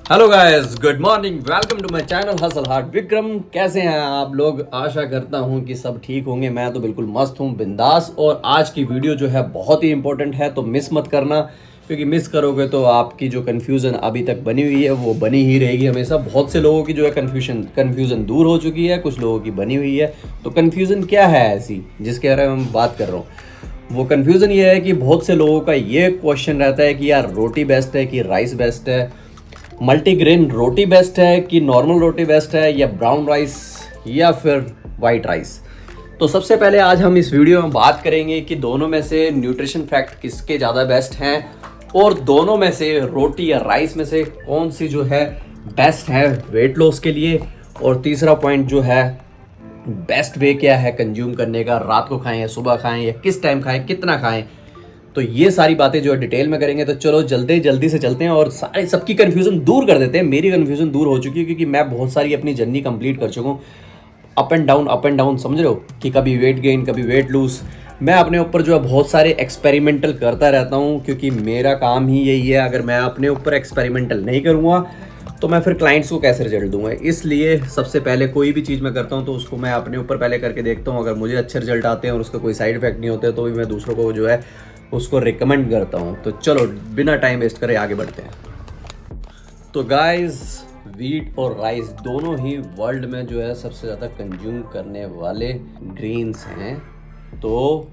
Hello guys, good morning, welcome to my channel Hustle Heart. Vikram, कैसे हैं आप लोग? आशा करता हूं कि सब ठीक होंगे। मैं तो बिल्कुल मस्त हूं, बिंदास। और आज की वीडियो जो है बहुत ही इंपॉर्टेंट है, तो मिस मत करना, क्योंकि मिस करोगे तो आपकी जो कन्फ्यूज़न अभी तक बनी हुई है वो बनी ही रहेगी हमेशा। बहुत से लोगों की जो है कन्फ्यूज़न दूर हो चुकी है, कुछ लोगों की बनी हुई है। तो कन्फ्यूज़न क्या है ऐसी जिसके बारे में मैं बात कर रहा हूँ? वो कन्फ्यूज़न ये है कि बहुत से लोगों का ये क्वेश्चन रहता है कि यार रोटी बेस्ट है कि राइस बेस्ट है, मल्टीग्रेन रोटी बेस्ट है कि नॉर्मल रोटी बेस्ट है, या ब्राउन राइस या फिर वाइट राइस। तो सबसे पहले आज हम इस वीडियो में बात करेंगे कि दोनों में से न्यूट्रिशन फैक्ट किसके ज़्यादा बेस्ट हैं, और दोनों में से रोटी या राइस में से कौन सी जो है बेस्ट है वेट लॉस के लिए। और तीसरा पॉइंट जो है, बेस्ट वे क्या है कंज्यूम करने का, रात को खाएं या सुबह खाएं या किस टाइम खाएं, कितना खाएं। तो ये सारी बातें जो है डिटेल में करेंगे। तो चलो जल्दी से चलते हैं और सारे सबकी कन्फ्यूज़न दूर कर देते हैं। मेरी कन्फ्यूज़न दूर हो चुकी है क्योंकि मैं बहुत सारी अपनी जर्नी कंप्लीट कर चुका हूँ। अप एंड डाउन, समझ रहे हो, कि कभी वेट गेन कभी वेट लूज। मैं अपने ऊपर जो है बहुत सारे एक्सपेरिमेंटल करता रहता हूँ, क्योंकि मेरा काम ही यही है। अगर मैं अपने ऊपर एक्सपेरिमेंटल नहीं करूँगा तो मैं फिर क्लाइंट्स को कैसे रिजल्ट दूंगा। इसलिए सबसे पहले कोई भी चीज़ मैं करता हूँ तो उसको मैं अपने ऊपर पहले करके देखता हूँ। अगर मुझे अच्छे रिजल्ट आते हैं और उसका कोई साइड इफेक्ट नहीं होते तो भी मैं दूसरों को जो है उसको रिकमेंड करता हूँ। तो चलो बिना टाइम वेस्ट करे आगे बढ़ते हैं। तो गाइस, वीट और राइस दोनों ही वर्ल्ड में जो है सबसे ज़्यादा कंज्यूम करने वाले ग्रेन्स हैं। तो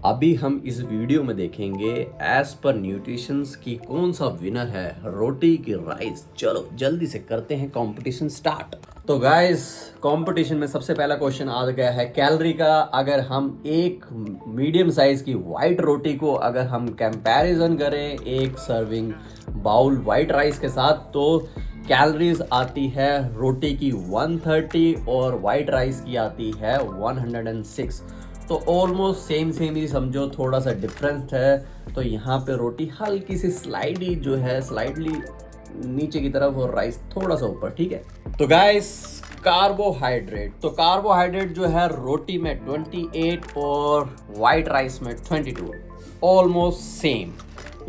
अभी हम इस वीडियो में देखेंगे एज पर न्यूट्रिशंस की कौन सा विनर है, रोटी की राइस। चलो जल्दी से करते हैं कंपटीशन स्टार्ट। तो गाइस, कंपटीशन में सबसे पहला क्वेश्चन आ गया है कैलोरी का। अगर हम एक मीडियम साइज की वाइट रोटी को अगर हम कंपैरिजन करें एक सर्विंग बाउल वाइट राइस के साथ, तो कैलोरीज आती है रोटी की 130 और वाइट राइस की आती है 106। तो ऑलमोस्ट सेम ही समझो, थोड़ा सा डिफरेंस है। तो यहाँ पे रोटी हल्की सी स्लाइडली जो है स्लाइडली नीचे की तरफ और राइस थोड़ा सा ऊपर, ठीक है। तो गाइस, कार्बोहाइड्रेट, तो कार्बोहाइड्रेट जो है रोटी में 28 और वाइट राइस में 22, ऑलमोस्ट सेम।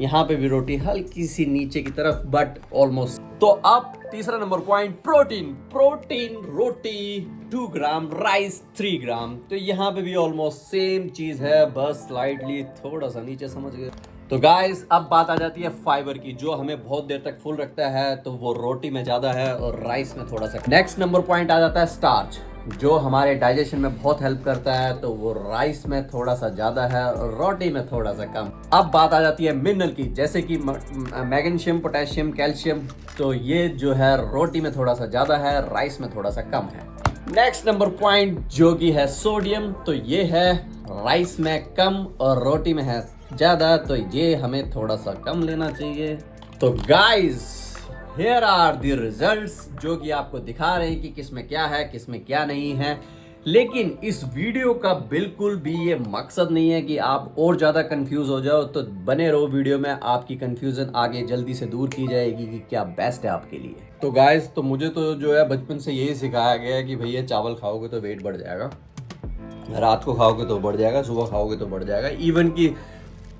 यहाँ पे भी रोटी हल्की सी नीचे की तरफ बट ऑलमोस्ट। तो अब तीसरा नंबर पॉइंट, प्रोटीन रोटी 2 ग्राम, राइस 3 ग्राम। तो यहाँ पे भी ऑलमोस्ट सेम चीज है, बस स्लाइडली थोड़ा सा नीचे, समझ गए। तो गाइस, अब बात आ जाती है फाइबर की, जो हमें बहुत देर तक फुल रखता है, तो वो रोटी में ज्यादा है और राइस में थोड़ा सा। नेक्स्ट नंबर पॉइंट आ जाता है स्टार्च, जो हमारे डाइजेशन में बहुत हेल्प करता है, तो वो राइस में थोड़ा सा ज्यादा है और रोटी में थोड़ा सा कम। अब बात आ जाती है मिनरल की, जैसे कि मैग्नीशियम, पोटेशियम, कैल्शियम। तो ये जो है रोटी में थोड़ा सा ज्यादा है, राइस में थोड़ा सा कम है। नेक्स्ट नंबर पॉइंट जो कि है सोडियम, तो ये है राइस में कम और रोटी में है ज्यादा, तो ये हमें थोड़ा सा कम लेना चाहिए। तो guys, here are the results, जो कि आपको दिखा रहे हैं कि किसमें क्या है किसमें क्या नहीं है। लेकिन इस वीडियो का बिल्कुल भी ये मकसद नहीं है कि आप और ज़्यादा कंफ्यूज हो जाओ। तो बने रहो वीडियो में, आपकी कंफ्यूजन आगे जल्दी से दूर की जाएगी कि क्या बेस्ट है आपके लिए। तो गाइस, तो मुझे तो जो है बचपन से यही सिखाया गया है कि भैया चावल खाओगे तो वेट बढ़ जाएगा, रात को खाओगे तो बढ़ जाएगा, सुबह खाओगे तो बढ़ जाएगा। इवन कि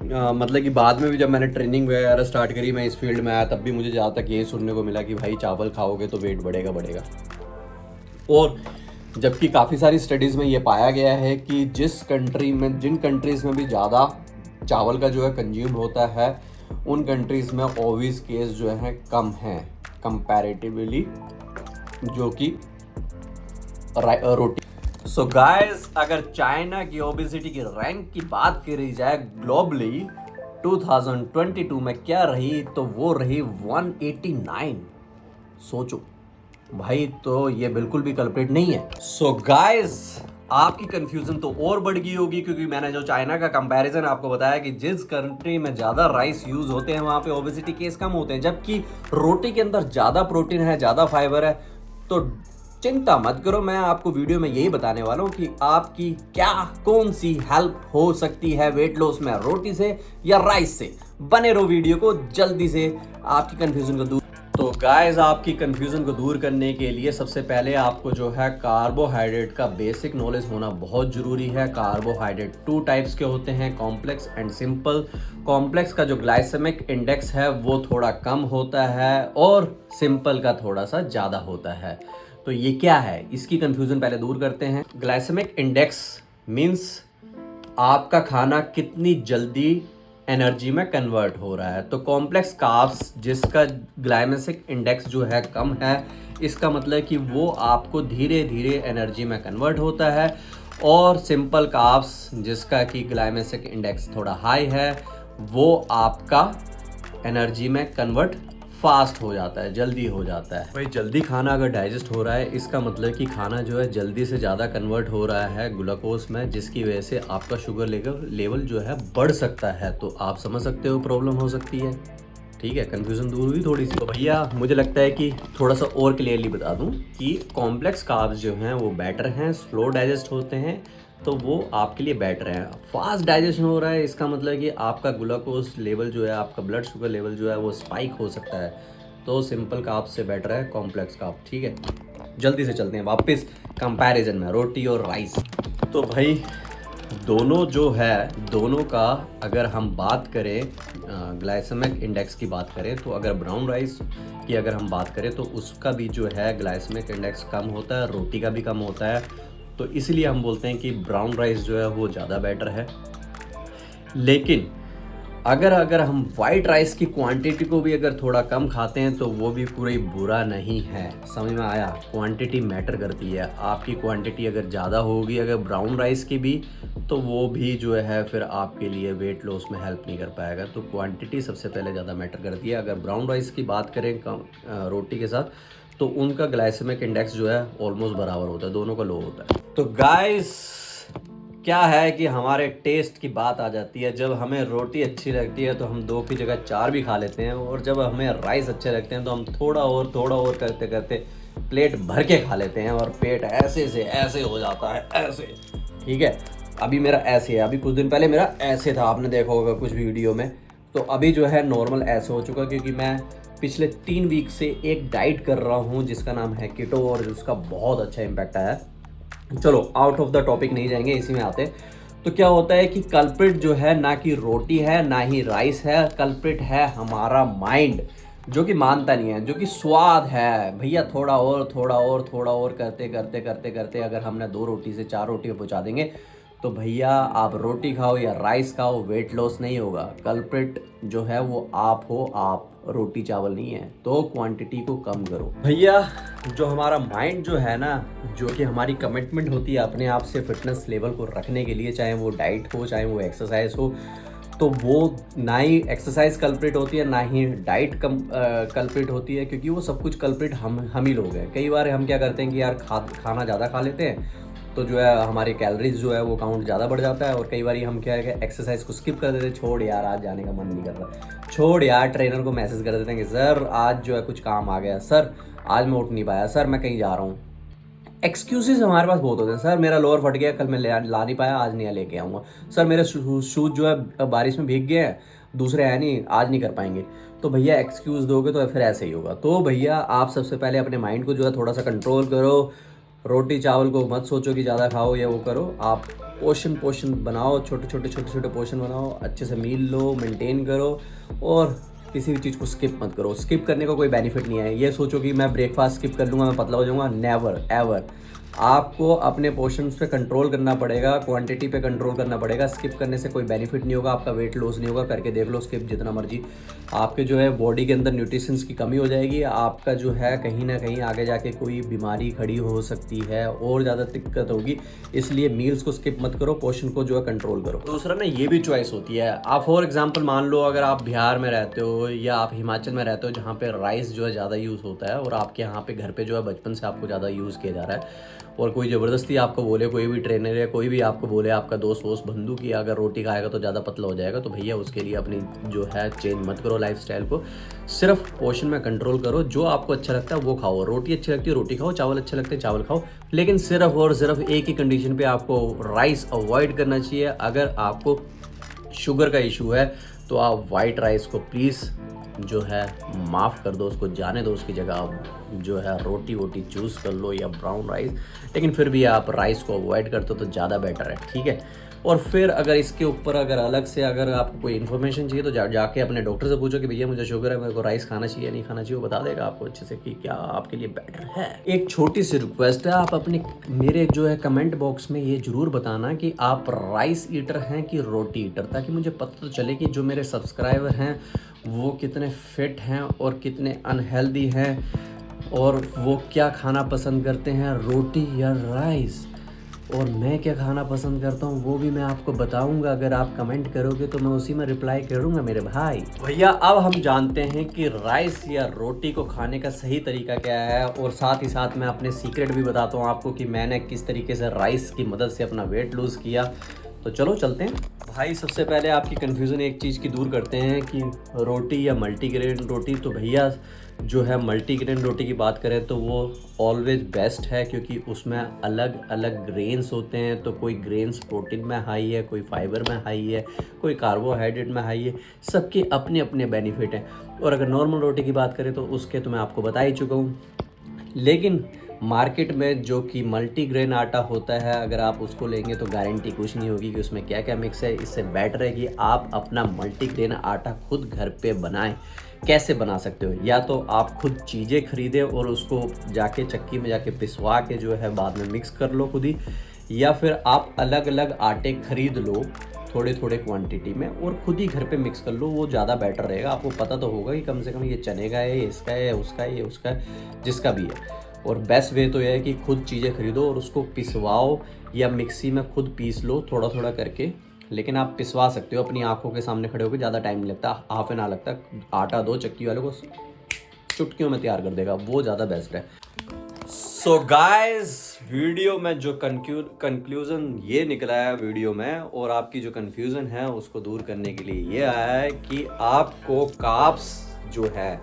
मतलब कि बाद में भी जब मैंने ट्रेनिंग वगैरह स्टार्ट करी, मैं इस फील्ड में आया, तब भी मुझे जहाँ तक यही सुनने को मिला कि भाई चावल खाओगे तो वेट बढ़ेगा। और जबकि काफ़ी सारी स्टडीज़ में ये पाया गया है कि जिन कंट्रीज़ में भी ज़्यादा चावल का जो है कंज्यूम होता है, उन कंट्रीज़ में ओबीज केस जो है कम हैं कंपैरेटिवली, जो कि रोटी। सो गाइस, अगर चाइना की ओबेसिटी की रैंक की बात करी जाए ग्लोबली 2022 में क्या रही, तो वो रही 189। सोचो भाई, तो ये बिल्कुल भी कल्प्रिट नहीं है। सो गाइस, आपकी कंफ्यूजन तो और बढ़ गई होगी, क्योंकि मैंने जो चाइना का कंपैरिजन आपको बताया कि जिस कंट्री में ज्यादा राइस यूज होते हैं वहां पे ओबेसिटी केस कम होते हैं, जबकि रोटी के अंदर ज्यादा प्रोटीन है, ज्यादा फाइबर है। तो चिंता मत करो, मैं आपको वीडियो में यही बताने वाला हूँ कि आपकी कौन सी हेल्प हो सकती है वेट लॉस में, रोटी से या राइस से। बने रहो वीडियो को, जल्दी से आपकी कंफ्यूजन को दूर। तो गाइस आपकी कंफ्यूजन को दूर करने के लिए सबसे पहले आपको जो है कार्बोहाइड्रेट का बेसिक नॉलेज होना बहुत ज़रूरी है। कार्बोहाइड्रेट 2 टाइप्स के होते हैं, कॉम्प्लेक्स एंड सिंपल। कॉम्प्लेक्स का जो ग्लाइसेमिक इंडेक्स है वो थोड़ा कम होता है और सिंपल का थोड़ा सा ज़्यादा होता है। तो ये क्या है, इसकी कंफ्यूजन पहले दूर करते हैं। ग्लाइसेमिक इंडेक्स मीन्स आपका खाना कितनी जल्दी एनर्जी में कन्वर्ट हो रहा है। तो कॉम्प्लेक्स कार्ब्स जिसका ग्लाइसेमिक इंडेक्स जो है कम है, इसका मतलब कि वो आपको धीरे धीरे एनर्जी में कन्वर्ट होता है। और सिंपल कार्ब्स जिसका कि ग्लाइसेमिक इंडेक्स थोड़ा हाई है, वो आपका एनर्जी में कन्वर्ट फास्ट हो जाता है, जल्दी हो जाता है। भाई जल्दी खाना अगर डाइजेस्ट हो रहा है, इसका मतलब कि खाना जो है जल्दी से ज़्यादा कन्वर्ट हो रहा है ग्लूकोज में, जिसकी वजह से आपका शुगर लेवल जो है बढ़ सकता है। तो आप समझ सकते हो प्रॉब्लम हो सकती है। ठीक है, कंफ्यूजन दूर हुई थोड़ी सी। तो भैया मुझे लगता है कि थोड़ा सा और क्लियरली बता दूं कि कॉम्प्लेक्स कार्ब्स जो हैं वो बेटर हैं, स्लो डाइजेस्ट होते हैं, तो वो आपके लिए बेटर है। फास्ट डाइजेशन हो रहा है, इसका मतलब कि आपका ग्लूकोज लेवल जो है, आपका ब्लड शुगर लेवल जो है वो स्पाइक हो सकता है। तो सिंपल कार्ब से बेटर है कॉम्प्लेक्स कार्ब। ठीक है, जल्दी से चलते हैं वापस कंपैरिजन में, रोटी और राइस। तो भाई दोनों जो है, दोनों का अगर हम बात करें, ग्लाइसेमिक इंडेक्स की बात करें, तो अगर ब्राउन राइस की अगर हम बात करें तो उसका भी जो है ग्लाइसेमिक इंडेक्स कम होता है, रोटी का भी कम होता है। तो इसलिए हम बोलते हैं कि ब्राउन राइस जो है वो ज़्यादा बेटर है। लेकिन अगर हम वाइट राइस की क्वांटिटी को भी अगर थोड़ा कम खाते हैं तो वो भी पूरी बुरा नहीं है। समझ में आया? क्वांटिटी मैटर करती है। आपकी क्वांटिटी अगर ज़्यादा होगी अगर ब्राउन राइस की भी, तो वो भी जो है फिर आपके लिए वेट लॉस में हेल्प नहीं कर पाएगा। तो क्वांटिटी सबसे पहले ज़्यादा मैटर करती है। अगर ब्राउन राइस की बात करें रोटी के साथ, तो उनका ग्लाइसेमिक इंडेक्स जो है ऑलमोस्ट बराबर होता है, दोनों का लो होता है। तो गाइस क्या है कि हमारे टेस्ट की बात आ जाती है। जब हमें रोटी अच्छी लगती है तो हम 2 की जगह 4 भी खा लेते हैं, और जब हमें राइस अच्छे लगते हैं तो हम थोड़ा और करते करते प्लेट भर के खा लेते हैं, और पेट ऐसे से ऐसे हो जाता है, ऐसे। ठीक है, अभी मेरा ऐसे है, अभी कुछ दिन पहले मेरा ऐसे था, आपने देखा होगा कुछ वीडियो में। तो अभी जो है नॉर्मल ऐसे हो चुका, क्योंकि मैं पिछले 3 वीक से एक डाइट कर रहा हूँ जिसका नाम है कीटो, और उसका बहुत अच्छा इम्पैक्ट आया है। चलो आउट ऑफ द टॉपिक नहीं जाएंगे, इसी में आते। तो क्या होता है कि कल्प्रिट जो है ना कि रोटी है ना ही राइस है, कल्प्रिट है हमारा माइंड, जो कि मानता नहीं है, जो कि स्वाद है। भैया थोड़ा और करते करते करते करते अगर हमने 2 रोटी से 4 रोटी पहुंचा देंगे, तो भैया आप रोटी खाओ या राइस खाओ, वेट लॉस नहीं होगा। कल्प्रिट जो है वो आप हो, आप रोटी चावल नहीं है। तो क्वांटिटी को कम करो भैया। जो हमारा माइंड जो है ना, जो कि हमारी कमिटमेंट होती है अपने आप से फिटनेस लेवल को रखने के लिए, चाहे वो डाइट हो चाहे वो एक्सरसाइज हो, तो वो ना ही एक्सरसाइज कल्प्रिट होती है ना ही डाइट कल्प्रिट होती है, क्योंकि वो सब कुछ कल्प्रिट हम ही लोग हैं। कई बार हम क्या करते हैं कि यार खाना ज़्यादा खा लेते हैं, तो जो है हमारी कैलोरीज जो है वो काउंट ज़्यादा बढ़ जाता है। और कई बार हम क्या है कि एक्सरसाइज को स्किप कर देते हैं, छोड़ यार आज जाने का मन नहीं कर रहा, छोड़ यार, ट्रेनर को मैसेज कर देते हैं कि सर आज जो है कुछ काम आ गया, सर आज मैं उठ नहीं पाया, सर मैं कहीं जा रहा हूँ। एक्सक्यूजेज हमारे पास बहुत होते हैं, सर मेरा लोअर फट गया, कल मैं ला नहीं पाया, आज नहीं लेके आऊँगा, सर मेरे शूज़ जो है बारिश में भीग गए हैं, दूसरे हैं नहीं, आज नहीं कर पाएंगे। तो भैया एक्सक्यूज़ दोगे तो फिर ऐसे ही होगा। तो भैया आप सबसे पहले अपने माइंड को जो है थोड़ा सा कंट्रोल करो। रोटी चावल को मत सोचो कि ज़्यादा खाओ या वो करो, आप पोर्शन बनाओ, छोटे छोटे पोर्शन बनाओ, अच्छे से मील लो, मेंटेन करो, और किसी भी चीज़ को स्किप मत करो। स्किप करने का कोई बेनिफिट नहीं है। ये सोचो कि मैं ब्रेकफास्ट स्किप कर लूँगा मैं पतला हो जाऊँगा, नेवर एवर। आपको अपने पोर्शंस पे कंट्रोल करना पड़ेगा, क्वांटिटी पे कंट्रोल करना पड़ेगा। स्किप करने से कोई बेनिफिट नहीं होगा, आपका वेट लॉस नहीं होगा। करके देख लो स्किप जितना मर्जी, आपके जो है बॉडी के अंदर न्यूट्रिशंस की कमी हो जाएगी, आपका जो है कहीं ना कहीं आगे जाके कोई बीमारी खड़ी हो सकती है और ज़्यादा दिक्कत होगी। इसलिए मील्स को स्किप मत करो, पोर्शन को जो है कंट्रोल करो। दूसरा ना ये भी चॉइस होती है। आप फॉर एग्जाम्पल मान लो अगर आप बिहार में रहते हो या आप हिमाचल में रहते हो, जहाँ पे राइस जो है ज़्यादा यूज़ होता है, और आपके यहाँ पे घर पे जो है बचपन से आपको ज़्यादा यूज़ किया जा रहा है, और कोई ज़बरदस्ती आपको बोले, कोई भी ट्रेनर या कोई भी आपको बोले, आपका दोस्त बंधु की अगर रोटी खाएगा तो ज़्यादा पतला हो जाएगा, तो भैया उसके लिए अपनी जो है चेंज मत करो लाइफस्टाइल को। सिर्फ पोर्शन में कंट्रोल करो, जो आपको अच्छा लगता है वो खाओ। रोटी अच्छी लगती है रोटी खाओ, चावल अच्छे लगते हैं चावल खाओ, लेकिन सिर्फ और सिर्फ एक ही कंडीशन पे आपको राइस अवॉइड करना चाहिए। अगर आपको शुगर का इशू है तो आप वाइट राइस को प्लीज़ जो है माफ़ कर दो, उसको जाने दो, उसकी जगह आप जो है रोटी वोटी चूज़ कर लो या ब्राउन राइस। लेकिन फिर भी आप राइस को अवॉइड करते हो तो ज़्यादा बेटर है, ठीक है। और फिर अगर इसके ऊपर अगर अलग से अगर आपको कोई इन्फॉर्मेशन चाहिए तो जाके अपने डॉक्टर से पूछो कि भैया मुझे शुगर है, मेरे को राइस खाना चाहिए नहीं खाना चाहिए, वो बता देगा आपको अच्छे से कि क्या आपके लिए बेटर है। एक छोटी सी रिक्वेस्ट है, आप अपने मेरे जो है कमेंट बॉक्स में ये ज़रूर बताना कि आप राइस ईटर हैं कि रोटी ईटर, ताकि मुझे पता तो चले कि जो मेरे सब्सक्राइबर हैं वो कितने फिट हैं और कितने अनहेल्दी हैं, और वो क्या खाना पसंद करते हैं, रोटी या राइस। और मैं क्या खाना पसंद करता हूँ वो भी मैं आपको बताऊंगा। अगर आप कमेंट करोगे तो मैं उसी में रिप्लाई करूंगा मेरे भाई। भैया अब हम जानते हैं कि राइस या रोटी को खाने का सही तरीका क्या है, और साथ ही साथ मैं अपने सीक्रेट भी बताता हूँ आपको कि मैंने किस तरीके से राइस की मदद से अपना वेट लूज़ किया। तो चलो चलते हैं भाई। सबसे पहले आपकी कन्फ्यूज़न एक चीज़ की दूर करते हैं कि रोटी या मल्टीग्रेन रोटी। तो भैया जो है मल्टीग्रेन रोटी की बात करें तो वो ऑलवेज बेस्ट है, क्योंकि उसमें अलग अलग ग्रेन्स होते हैं। तो कोई ग्रेन्स प्रोटीन में हाई है, कोई फाइबर में हाई है, कोई कार्बोहाइड्रेट में हाई है, सबके अपने अपने बेनिफिट हैं। और अगर नॉर्मल रोटी की बात करें तो उसके तो मैं आपको बता ही चुका हूँ। लेकिन मार्केट में जो कि मल्टीग्रेन आटा होता है, अगर आप उसको लेंगे तो गारंटी कुछ नहीं होगी कि उसमें क्या क्या मिक्स है। इससे बेटर है कि आप अपना मल्टीग्रेन आटा खुद घर पे बनाएं। कैसे बना सकते हो, या तो आप खुद चीज़ें खरीदें और उसको जाके चक्की में जाके पिसवा के जो है बाद में मिक्स कर लो खुद ही, या फिर आप अलग अलग आटे खरीद लो थोड़े थोड़े क्वांटिटी में और खुद ही घर पे मिक्स कर लो, वो ज़्यादा बेटर रहेगा। आपको पता तो होगा कि कम से कम ये चने का है, ये इसका है, उसका है, ये उसका है, जिसका भी है। और बेस्ट वे तो यह है कि खुद चीज़ें खरीदो और उसको पिसवाओ या मिक्सी में खुद पीस लो थोड़ा थोड़ा करके। लेकिन आप पिसवा सकते हो अपनी आंखों के सामने खड़े होकर, ज़्यादा टाइम नहीं लगता, हाफ एन आवर लगता है। आटा दो, चक्की वाले को चुटकियों में तैयार कर देगा, वो ज़्यादा बेस्ट है। सो गाइस, वीडियो में जो कंक्लूजन ये निकला है वीडियो में, और आपकी जो कंफ्यूजन है उसको दूर करने के लिए ये आया है कि आपको कार्ब्स जो है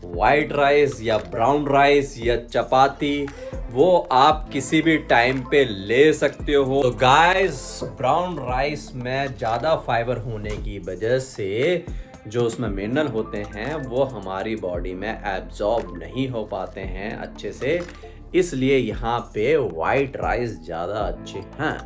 वाइट राइस या ब्राउन राइस या चपाती, वो आप किसी भी टाइम पे ले सकते हो। तो गाइस, ब्राउन राइस में ज़्यादा फाइबर होने की वजह से जो उसमें मिनरल होते हैं वो हमारी बॉडी में एब्जॉर्ब नहीं हो पाते हैं अच्छे से, इसलिए यहाँ पे वाइट राइस ज़्यादा अच्छे हैं।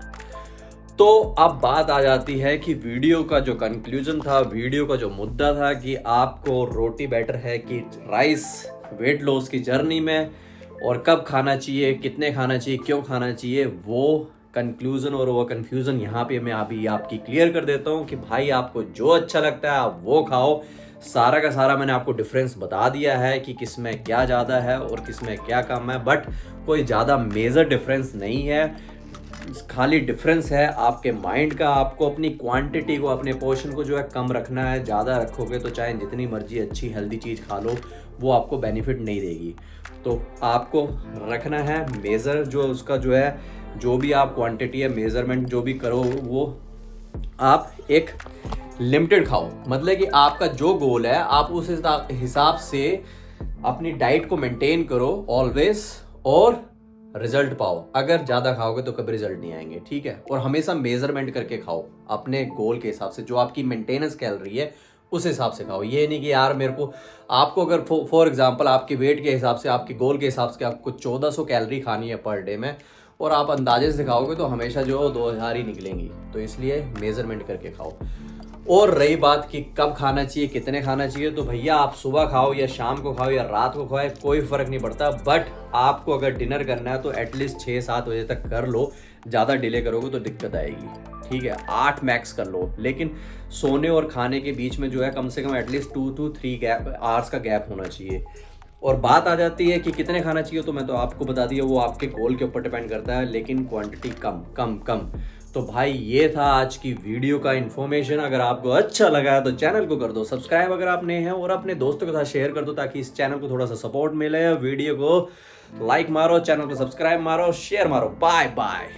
तो अब बात आ जाती है कि वीडियो का जो कंक्लूजन था, वीडियो का जो मुद्दा था कि आपको रोटी बेटर है कि राइस वेट लॉस की जर्नी में, और कब खाना चाहिए, कितने खाना चाहिए, क्यों खाना चाहिए, वो कंक्लूजन और वो कंफ्यूजन यहाँ पे मैं अभी आपकी क्लियर कर देता हूँ कि भाई आपको जो अच्छा लगता है आप वो खाओ। सारा का सारा मैंने आपको डिफरेंस बता दिया है कि किस में क्या ज़्यादा है और किस में क्या कम है, बट कोई ज़्यादा मेजर डिफरेंस नहीं है। खाली डिफरेंस है आपके माइंड का। आपको अपनी क्वांटिटी को, अपने पोर्शन को जो है कम रखना है। ज़्यादा रखोगे तो चाहे जितनी मर्जी अच्छी हेल्दी चीज़ खा लो, वो आपको बेनिफिट नहीं देगी। तो आपको रखना है मेज़र, जो उसका जो है, जो भी आप क्वांटिटी है, मेज़रमेंट जो भी करो, वो आप एक लिमिटेड खाओ। मतलब कि आपका जो गोल है आप उस हिसाब से अपनी डाइट को मेंटेन करो ऑलवेज, और रिजल्ट पाओ। अगर ज़्यादा खाओगे तो कभी रिजल्ट नहीं आएंगे, ठीक है। और हमेशा मेजरमेंट करके खाओ अपने गोल के हिसाब से, जो आपकी मेंटेनेंस कैलोरी है उस हिसाब से खाओ। ये नहीं कि यार मेरे को, आपको अगर फॉर एग्जांपल आपके वेट के हिसाब से, आपके गोल के हिसाब से आपको 1400 कैलोरी खानी है पर डे में, और आप अंदाजे से खाओगे तो हमेशा जो 2000 ही निकलेंगी। तो इसलिए मेजरमेंट करके खाओ। और रही बात कि कब खाना चाहिए, कितने खाना चाहिए, तो भैया आप सुबह खाओ या शाम को खाओ या रात को खाओ, कोई फ़र्क नहीं पड़ता। बट आपको अगर डिनर करना है तो एटलीस्ट 6-7 बजे तक कर लो। ज़्यादा डिले करोगे तो दिक्कत आएगी, ठीक है। 8 मैक्स कर लो, लेकिन सोने और खाने के बीच में जो है कम से कम एटलीस्ट 2 to 3 आवर्स का गैप होना चाहिए। और बात आ जाती है कि कितने खाना चाहिए, तो मैं तो आपको बता दिया, वो आपके गोल के ऊपर डिपेंड करता है, लेकिन क्वांटिटी कम कम कम। तो भाई ये था आज की वीडियो का इन्फॉर्मेशन। अगर आपको अच्छा लगा है तो चैनल को कर दो सब्सक्राइब अगर आप नए हैं, और अपने दोस्तों के साथ शेयर कर दो ताकि इस चैनल को थोड़ा सा सपोर्ट मिले। वीडियो को लाइक मारो, चैनल को सब्सक्राइब मारो, शेयर मारो। Bye bye.